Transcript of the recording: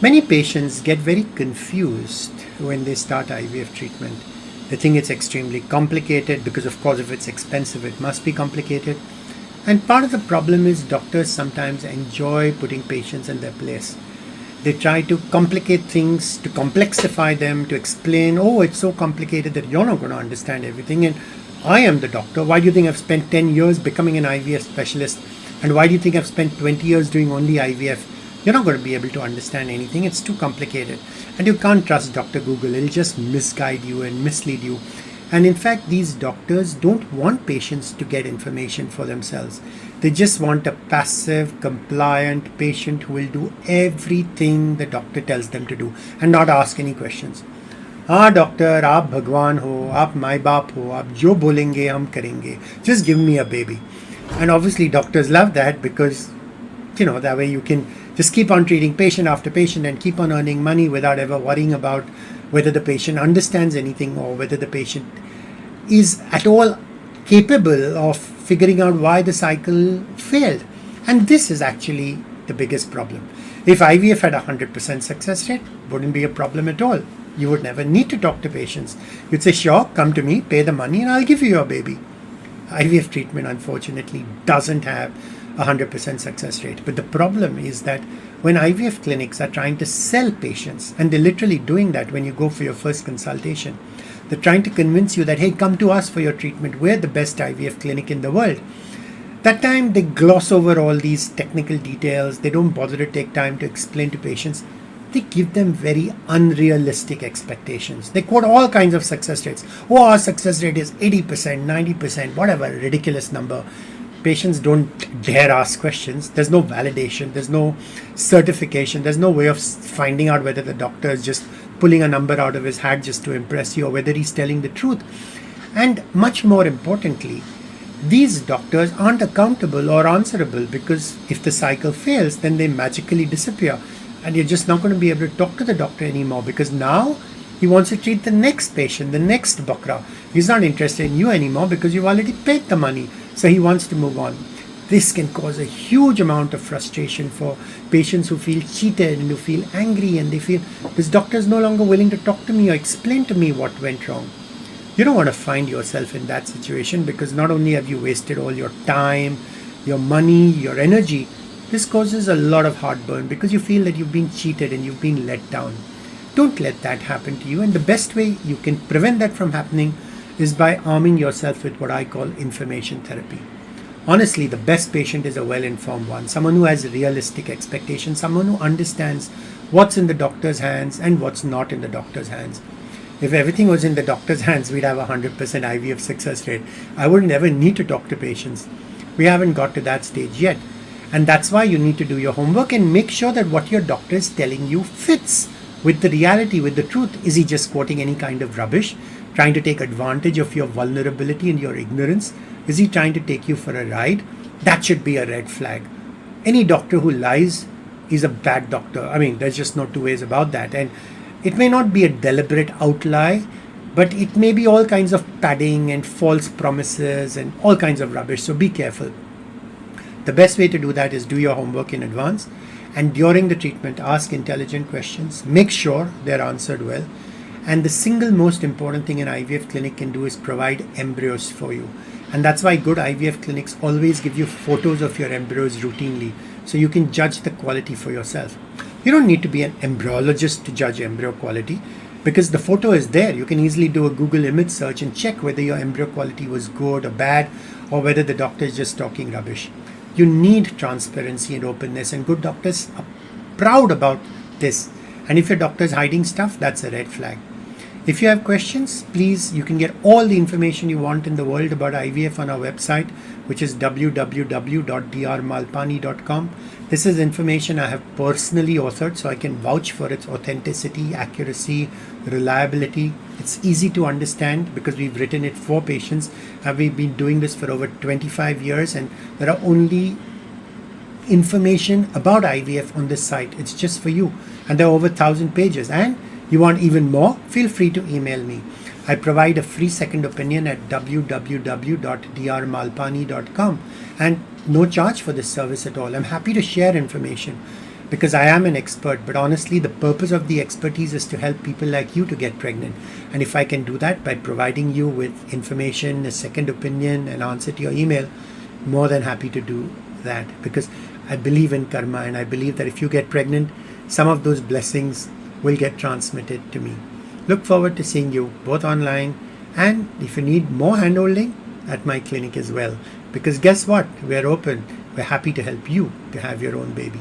Many patients get very confused when they start IVF treatment. They think it's extremely complicated because, of course, if it's expensive, it must be complicated. And part of the problem is doctors sometimes enjoy putting patients in their place. They try to complicate things, to complexify them, to explain, oh, it's so complicated that you're not going to understand everything. And I am the doctor. Why do you think I've spent 10 years becoming an IVF specialist? And why do you think I've spent 20 years doing only IVF? You're not going to be able to understand anything. It's too complicated. And you can't trust Dr. Google. It'll just misguide you and mislead you. And in fact, these doctors don't want patients to get information for themselves. They just want a passive, compliant patient who will do everything the doctor tells them to do and not ask any questions. हाँ doctor आप भगवान हो, आप माई बाप हो, आप जो बोलेंगे हम करेंगे. Just give me a baby. And obviously doctors love that because, that way you can just keep on treating patient after patient and keep on earning money without ever worrying about whether the patient understands anything or whether the patient is at all capable of figuring out why the cycle failed. And this is actually the biggest problem. If IVF had a 100% success rate, wouldn't be a problem at all. You would never need to talk to patients. You'd say, sure, come to me, pay the money, and I'll give you your baby. IVF treatment, unfortunately, doesn't have a 100% success rate. But the problem is that when IVF clinics are trying to sell patients, and they're literally doing that when you go for your first consultation, they're trying to convince you that, hey, come to us for your treatment. We're the best IVF clinic in the world. That time they gloss over all these technical details. They don't bother to take time to explain to patients. They give them very unrealistic expectations. They quote all kinds of success rates. Oh, our success rate is 80%, 90%, whatever, ridiculous number. Patients don't dare ask questions. There's no validation. There's no certification. There's no way of finding out whether the doctor is just pulling a number out of his hat just to impress you or whether he's telling the truth. And much more importantly, these doctors aren't accountable or answerable because if the cycle fails, then they magically disappear. And you're just not going to be able to talk to the doctor anymore because now he wants to treat the next patient, the next bakra. He's not interested in you anymore because you've already paid the money. So he wants to move on. This can cause a huge amount of frustration for patients who feel cheated and who feel angry and they feel this doctor is no longer willing to talk to me or explain to me what went wrong. You don't want to find yourself in that situation because not only have you wasted all your time, your money, your energy, this causes a lot of heartburn because you feel that you've been cheated and you've been let down. Don't let that happen to you. And the best way you can prevent that from happening is by arming yourself with what I call information therapy. Honestly, the best patient is a well-informed one, someone who has realistic expectations, someone who understands what's in the doctor's hands and what's not in the doctor's hands. If everything was in the doctor's hands, we'd have a 100% IVF success rate. I wouldn't ever need to talk to patients. We haven't got to that stage yet. And that's why you need to do your homework and make sure that what your doctor is telling you fits with the reality, with the truth. Is he just quoting any kind of rubbish, trying to take advantage of your vulnerability and your ignorance? Is he trying to take you for a ride? That should be a red flag. Any doctor who lies is a bad doctor. I mean, there's just no two ways about that. And it may not be a deliberate outlie, but it may be all kinds of padding and false promises and all kinds of rubbish. So be careful. The best way to do that is do your homework in advance, and during the treatment ask intelligent questions. Make sure they're answered well. And the single most important thing an IVF clinic can do is provide embryos for you. And that's why good IVF clinics always give you photos of your embryos routinely so you can judge the quality for yourself. You don't need to be an embryologist to judge embryo quality because the photo is there. You can easily do a Google image search and check whether your embryo quality was good or bad or whether the doctor is just talking rubbish. You need transparency and openness, and good doctors are proud about this. And if your doctor is hiding stuff, that's a red flag. If you have questions, please, you can get all the information you want in the world about IVF on our website, which is www.drmalpani.com. This is information I have personally authored, so I can vouch for its authenticity, accuracy, reliability. It's easy to understand because we've written it for patients. We've been doing this for over 25 years, and there are only information about IVF on this site. It's just for you. And there are over 1,000 pages. And you want even more? Feel free to email me. I provide a free second opinion at www.drmalpani.com, and no charge for this service at all. I'm happy to share information. because I am an expert, but honestly, the purpose of the expertise is to help people like you to get pregnant. And if I can do that by providing you with information, a second opinion, an answer to your email, more than happy to do that, because I believe in karma, and I believe that if you get pregnant, some of those blessings will get transmitted to me. Look forward to seeing you both online, and if you need more handholding, at my clinic as well. Because guess what? We're open. We're happy to help you to have your own baby.